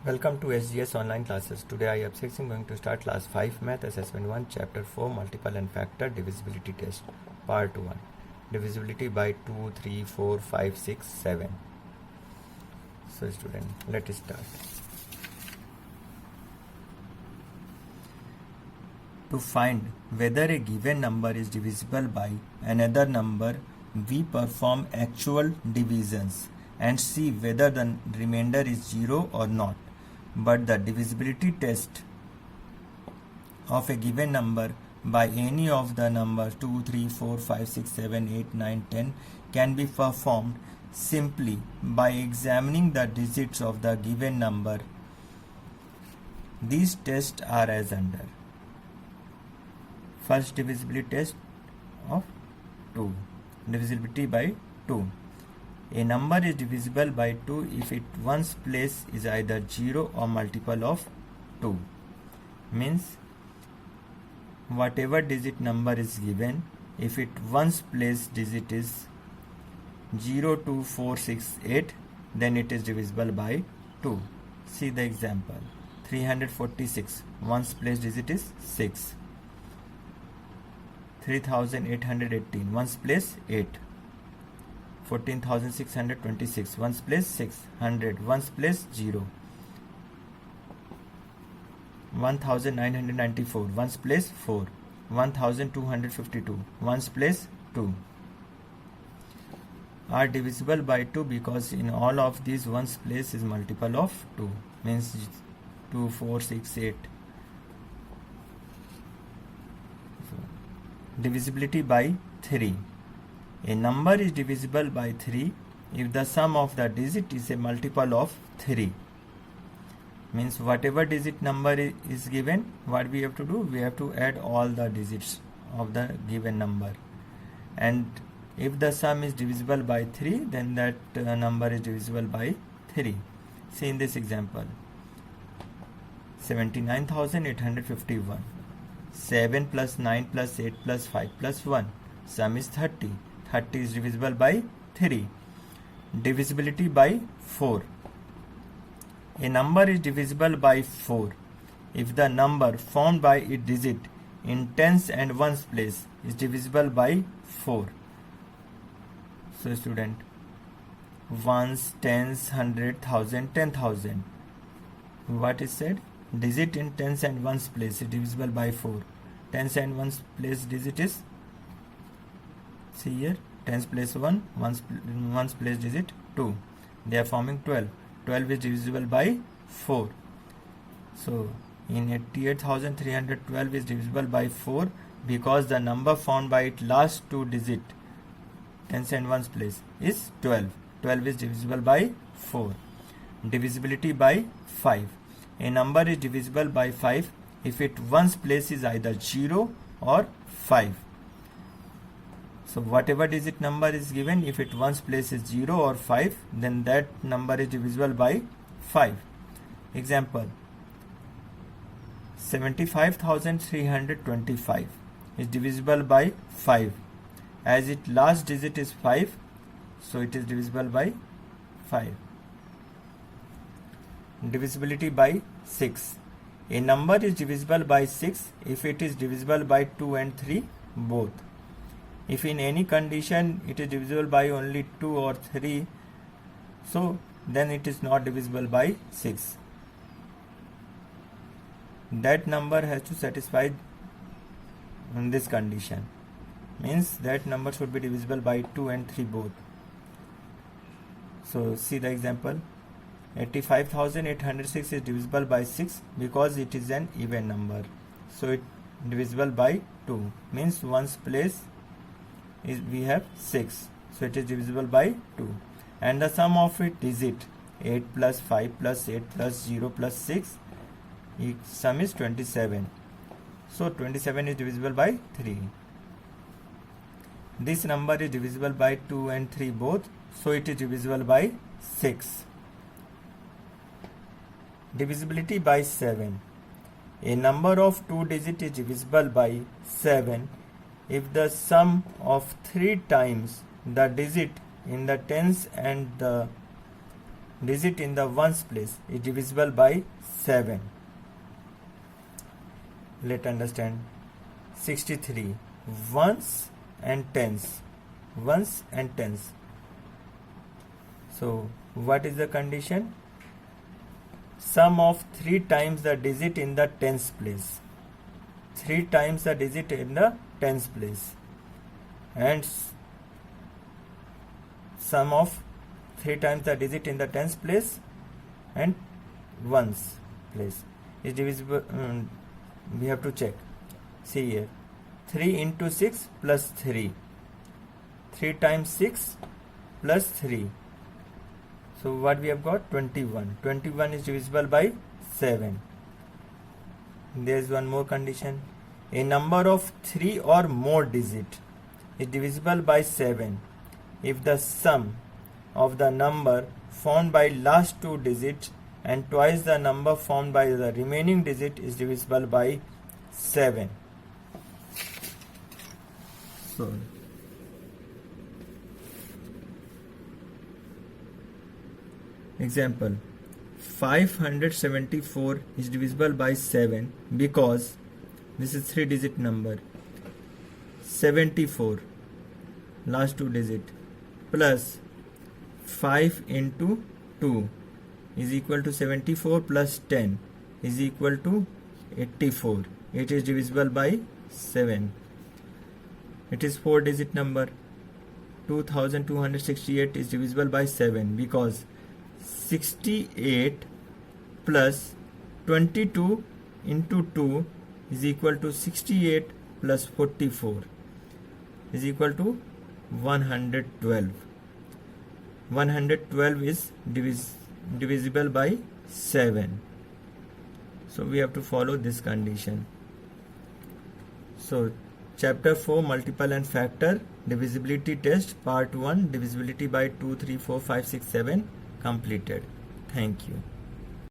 Welcome to SGS online classes. Today I Abhishek Singh going to start class 5 math assessment 1 chapter 4 multiple and factor divisibility test part 1. Divisibility by 2, 3, 4, 5, 6, 7. So student, let us start. To find whether a given number is divisible by another number, we perform actual divisions and see whether the remainder is 0 or not. But the divisibility test of a given number by any of the numbers 2, 3, 4, 5, 6, 7, 8, 9, 10 can be performed simply by examining the digits of the given number. These tests are as under. First divisibility test of 2. Divisibility by 2. A number is divisible by 2 if its ones place is either 0 or multiple of 2. Means whatever digit number is given, if its ones place digit is 0, 2, 4, 6, 8, then it is divisible by 2. See the example. 346, ones place digit is 6. 3818, ones place 8. 14,626, ones place 6. 100, ones place 0. 1,994, ones place 4. 1,252, ones place 2 are divisible by 2 because in all of these ones place is multiple of 2, means 2, 4, 6, 8. So, divisibility by 3. A number is divisible by 3 if the sum of the digit is a multiple of 3. Means whatever digit number is given, what we have to do? We have to add all the digits of the given number. And if the sum is divisible by 3, then that number is divisible by 3. See in this example. 79,851. 7 plus 9 plus 8 plus 5 plus 1. Sum is 30. 30 is divisible by 3. Divisibility by 4. A number is divisible by 4 if the number formed by its digit in tens and ones place is divisible by 4. So student, ones, tens, 100, 1000, 10,000. What is said? Digit in tens and ones place is divisible by 4. Tens and ones place digit is, see here, tens place 1, ones place digit 2. They are forming 12. 12 is divisible by 4. So in 88,312 is divisible by 4 because the number found by its last two digit tens and ones place is 12. 12 is divisible by 4. Divisibility by 5. A number is divisible by 5 if its ones place is either 0 or 5. So whatever digit number is given, if it ones place is 0 or 5, then that number is divisible by 5. Example, 75,325 is divisible by 5. As its last digit is 5, so it is divisible by 5. Divisibility by 6. A number is divisible by 6 if it is divisible by 2 and 3 both. If in any condition it is divisible by only 2 or 3, so then it is not divisible by 6. That number has to satisfy in this condition. Means that number should be divisible by 2 and 3 both. So see the example. 85,806 is divisible by 6 because it is an even number. So it divisible by 2. Means ones place is we have 6, so it is divisible by 2, and the sum of its digit 8 plus 5 plus 8 plus 0 plus 6, its sum is 27, so 27 is divisible by 3. This number is divisible by 2 and 3 both, so it is divisible by 6. Divisibility by 7. A number of 2 digits is divisible by 7 if the sum of 3 times the digit in the tens and the digit in the ones place is divisible by 7. Let's understand. 63 ones and tens. Ones and tens. So what is the condition? Sum of 3 times the digit in the tens place. 3 times the digit in the tens place. And sum of 3 times the digit in the tens place and ones place is divisible. We have to check. See here. 3 into 6 plus 3. 3 times 6 plus 3. So what we have got? 21. 21 is divisible by 7. There is one more condition. A number of 3 or more digits is divisible by 7 if the sum of the number formed by last 2 digits and twice the number formed by the remaining digit is divisible by 7. So example, 574 is divisible by 7 because this is 3 digit number. 74 last 2 digit plus 5 into 2 is equal to 74 plus 10 is equal to 84. It is divisible by 7. It is 4 digit number. 2268 is divisible by 7 because 68 plus 22 into 2 is equal to 68 plus 44 is equal to 112. 112 is divisible by 7. So we have to follow this condition. So chapter 4, multiple and factor, divisibility test, part 1, divisibility by 2, 3, 4, 5, 6, 7 completed. Thank you.